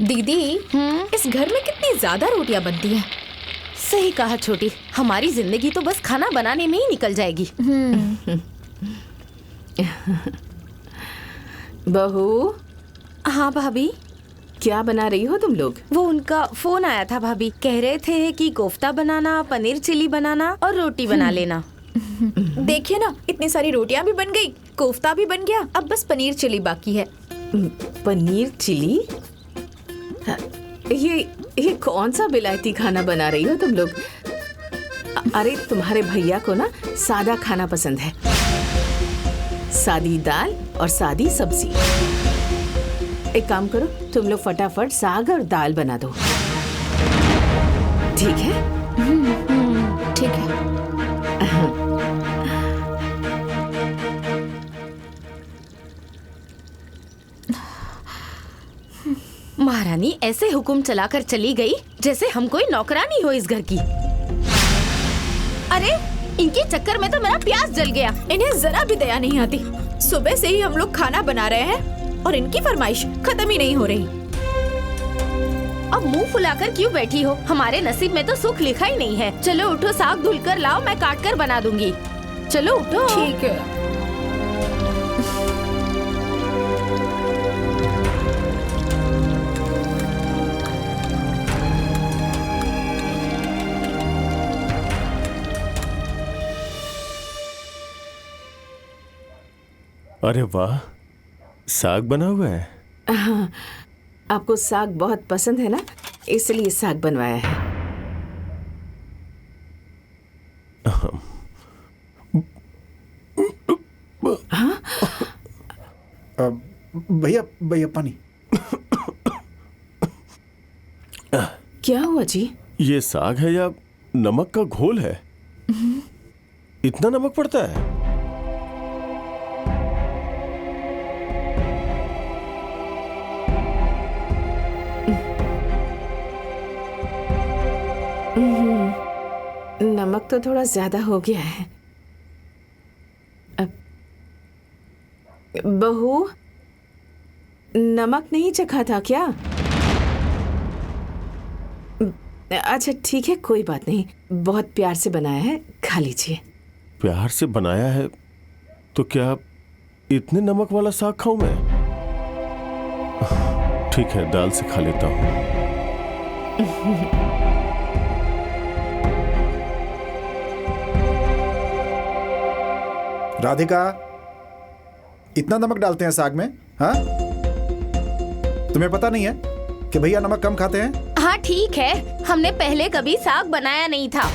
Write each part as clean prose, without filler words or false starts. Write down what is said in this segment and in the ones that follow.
दीदी, इस घर में कितनी ज्यादा रोटियां बनती हैं। सही कहा छोटी, हमारी जिंदगी तो बस खाना बनाने में ही निकल जाएगी। बहू। हाँ भाभी। क्या बना रही हो तुम लोग? वो उनका फोन आया था भाभी, कह रहे थे कि कोफ्ता बनाना, पनीर चिली बनाना और रोटी बना लेना। देखिए ना, इतनी सारी रोटियां भी बन गई, कोफ्ता भी बन गया, अब बस पनीर चिली बाकी है। पनीर चिली? ये कौन सा विलायती खाना बना रही हो तुम लोग? अरे तुम्हारे भैया को ना सादा खाना पसंद है, सादी दाल और सादी सब्जी। एक काम करो, तुम लोग फटाफट साग और दाल बना दो, ठीक है? ठीक है। महारानी ऐसे हुक्म चलाकर चली गई जैसे हम कोई नौकरानी हो इस घर की। अरे इनके चक्कर में तो मेरा प्याज जल गया। इन्हें जरा भी दया नहीं आती। सुबह से ही हम लोग खाना बना रहे हैं और इनकी फरमाइश खत्म ही नहीं हो रही। अब मुंह फुलाकर क्यों बैठी हो? हमारे नसीब में तो सुख लिखा ही नहीं है। चलो उठो, साग धुल कर लाओ, मैं काट कर बना दूंगी। चलो उठो। ठीक है। अरे वाह, साग बना हुआ है। हाँ, आपको साग बहुत पसंद है ना, इसलिए साग बनवाया है। हाँ? भैया भैया पानी। क्या हुआ जी? ये साग है या नमक का घोल है? इतना नमक पड़ता है? नमक तो थोड़ा ज्यादा हो गया है। बहू, नमक नहीं चखा था क्या? अच्छा ठीक है, कोई बात नहीं, बहुत प्यार से बनाया है, खा लीजिए। प्यार से बनाया है तो क्या इतने नमक वाला साग खाऊं मैं? ठीक है, दाल से खा लेता हूं। राधिका, इतना नमक डालते हैं साग में? हाँ, तुम्हें पता नहीं है कि भैया नमक कम खाते हैं? हाँ ठीक है, हमने पहले कभी साग बनाया नहीं था,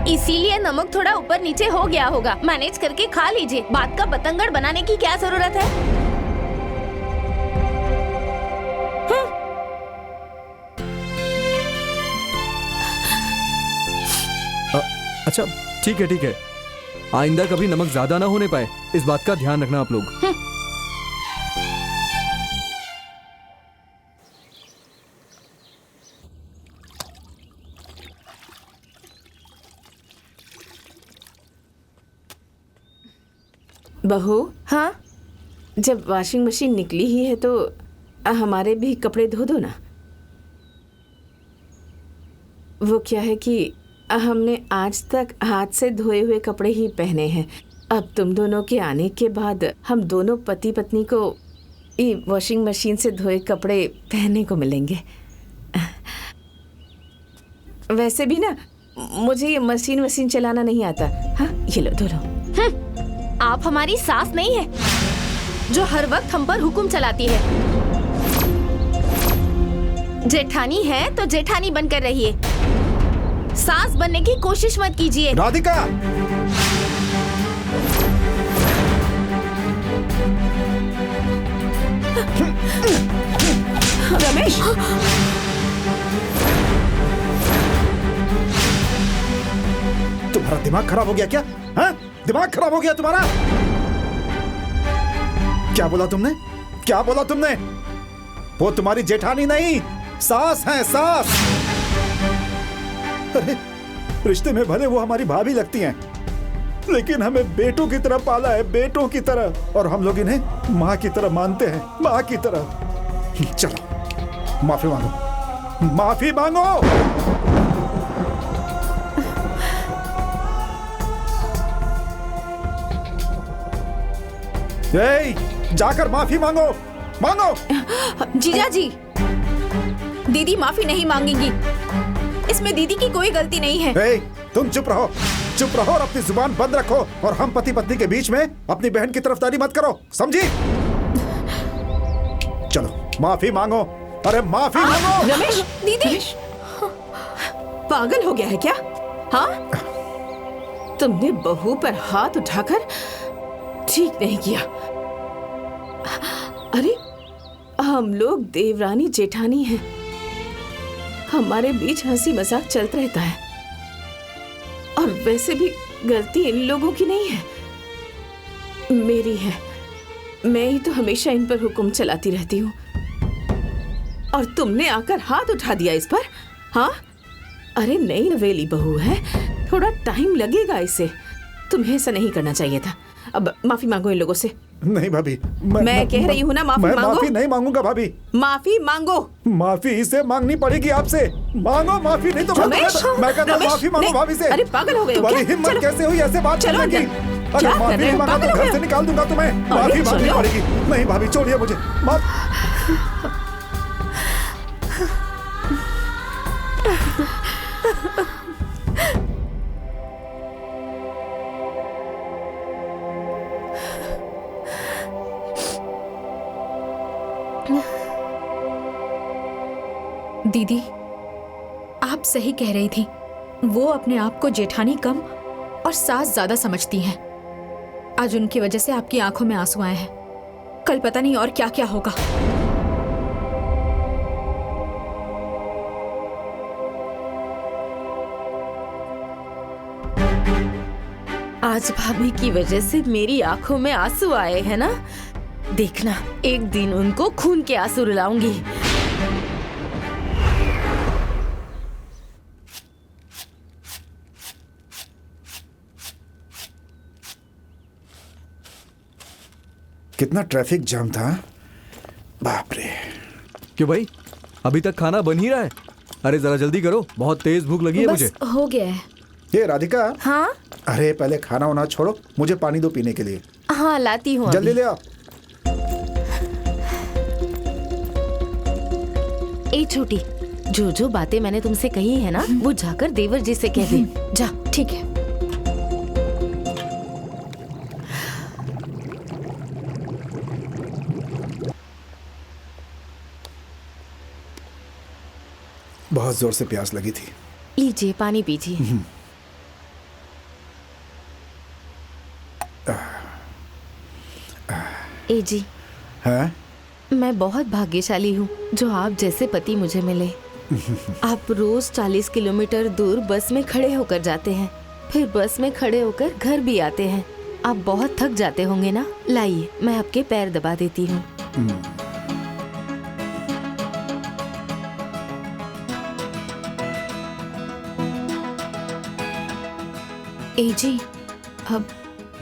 इसीलिए नमक थोड़ा ऊपर नीचे हो गया होगा। मैनेज करके खा लीजिए, बात का बतंगड़ बनाने की क्या जरूरत है? अच्छा ठीक है, आइंदा कभी नमक ज्यादा ना होने पाए, इस बात का ध्यान रखना आप लोग। बहू, हाँ जब वॉशिंग मशीन निकली ही है तो हमारे भी कपड़े धो दो ना। वो क्या है कि हमने आज तक हाथ से धोए हुए कपड़े ही पहने हैं। अब तुम दोनों के आने के बाद हम दोनों पति पत्नी को ये वॉशिंग मशीन से धोए कपड़े पहनने को मिलेंगे। वैसे भी ना मुझे ये मशीन चलाना नहीं आता। हाँ, ये लो धो लो। आप हमारी सास नहीं है जो हर वक्त हम पर हुक्म चलाती है। जेठानी है तो जेठानी बनकर रहिए, सास बनने की कोशिश मत कीजिए। राधिका, रमेश, तुम्हारा दिमाग खराब हो गया क्या? हाँ? दिमाग खराब हो गया तुम्हारा? क्या बोला तुमने? क्या बोला तुमने? वो तुम्हारी जेठानी नहीं, सास है, सास। अरे रिश्ते में भले वो हमारी भाभी लगती हैं, लेकिन हमें बेटों की तरह पाला है, बेटों की तरह, और हम लोग इन्हें माँ की तरह मानते हैं, माँ की तरह। चलो माफी मांगो, माफी मांगो। जाकर माफी मांगो, मांगो। जीजा जी, दीदी माफी नहीं मांगेंगी। इसमें दीदी की कोई गलती नहीं है। तुम चुप रहो, चुप रहो और अपनी जुबान बंद रखो, और हम पति पत्नी के बीच में अपनी बहन की तरफदारी मत करो, समझी? चलो माफी मांगो, अरे माफी मांगो। रमेश, दीदी पागल हो गया है क्या? हाँ, तुमने बहू पर हाथ उठाकर ठीक नहीं किया। अरे हम लोग देवरानी जेठानी हैं, हमारे बीच हंसी मजाक चलता रहता है, और वैसे भी गलती इन लोगों की नहीं है, मेरी है। मैं ही तो हमेशा इन पर हुक्म चलाती रहती हूँ, और तुमने आकर हाथ उठा दिया इस पर। हाँ, अरे नई नवेली बहू है, थोड़ा टाइम लगेगा इसे। तुम्हें ऐसा नहीं करना चाहिए था। अब माफी मांगो इन लोगों से। नहीं भाभी, मैं कह रही हूँ ना, माफी मैं मांगो। माफी नहीं मांगूंगा भाभी, माफी मांगो। माफी इसे मांगनी पड़ेगी आपसे। मांगो माफी, नहीं तो रमेश, मैं कहता हूँ माफी मांगो नहीं, भाभी से। अरे पागल हो गए हो तुम्हारी क्या? हिम्मत चलो, कैसे हुई ऐसे बात चलो करने की? अंदर। अगर क्या कर माफी रहे नहीं हो? मांगा पागल तो हो घर गए से हो? निकाल दूंगा तुम्हें। माफी मांगनी चलो। पड़ेगी। नहीं भाभी, छोड़िए मुझे। दीदी, आप सही कह रही थी। वो अपने आप को जेठानी कम और सास ज्यादा समझती हैं। आज उनकी वजह से आपकी आंखों में आंसू आए हैं। कल पता नहीं और क्या क्या होगा। आज भाभी की वजह से मेरी आंखों में आंसू आए हैं ना? देखना, एक दिन उनको खून के आंसू रुलाऊंगी। कितना ट्रैफिक जाम था, बाप रे। क्यों भाई, अभी तक खाना बन ही रहा है? अरे जरा जल्दी करो, बहुत तेज भूख लगी है मुझे। बस हो गया है। ये राधिका। हाँ अरे पहले खाना वाना छोड़ो, मुझे पानी दो पीने के लिए। हाँ, लाती हूँ। जल्दी ले आओ। ए छोटी, जो जो बातें मैंने तुमसे कही है ना, वो जाकर देवर जी से कह दे। जा। ठीक है। बहुत जोर से प्यास लगी थी। लीजिए, पानी पीजिए। ए जी, हैं? मैं बहुत भाग्यशाली हूँ जो आप जैसे पति मुझे मिले। आप रोज 40 किलोमीटर दूर बस में खड़े होकर जाते हैं, फिर बस में खड़े होकर घर भी आते हैं। आप बहुत थक जाते होंगे ना? लाइए, मैं आपके पैर दबा देती हूँ। ए जी, अब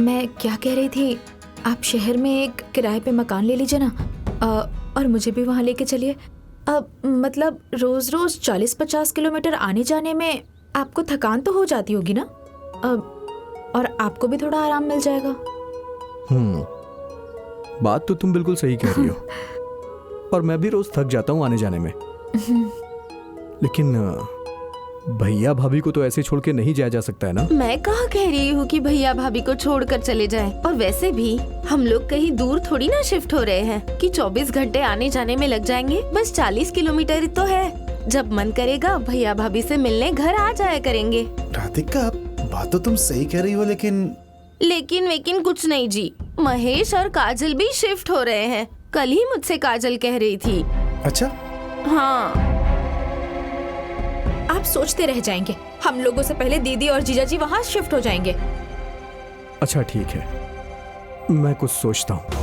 मैं क्या कह रही थी, आप शहर में एक किराए पे मकान ले लीजिए ना, और मुझे भी वहाँ लेके चलिए। अब मतलब रोज रोज 40-50 किलोमीटर आने जाने में आपको थकान तो हो जाती होगी ना, और आपको भी थोड़ा आराम मिल जाएगा। बात तो तुम बिल्कुल सही कह रही हो, और मैं भी रोज थक जाता हूँ आने जाने में। लेकिन भैया भाभी को तो ऐसे छोड़ के नहीं जाया जा सकता है ना? मैं कहाँ कह रही हूँ कि भैया भाभी को छोड़कर चले जाएं। और वैसे भी हम लोग कहीं दूर थोड़ी ना शिफ्ट हो रहे हैं कि 24 घंटे आने जाने में लग जाएंगे। बस 40 किलोमीटर तो है। जब मन करेगा भैया भाभी से मिलने घर आ जाया करेंगे। राधिका, बात तो तुम सही कह रही हो, लेकिन कुछ नहीं जी। महेश और काजल भी शिफ्ट हो रहे हैं। कल ही मुझसे काजल कह रही थी। अच्छा? हाँ। आप सोचते रह जाएंगे। हम लोगों से पहले दीदी और जीजा जी वहाँ शिफ्ट हो जाएंगे। अच्छा ठीक है, मैं कुछ सोचता हूँ।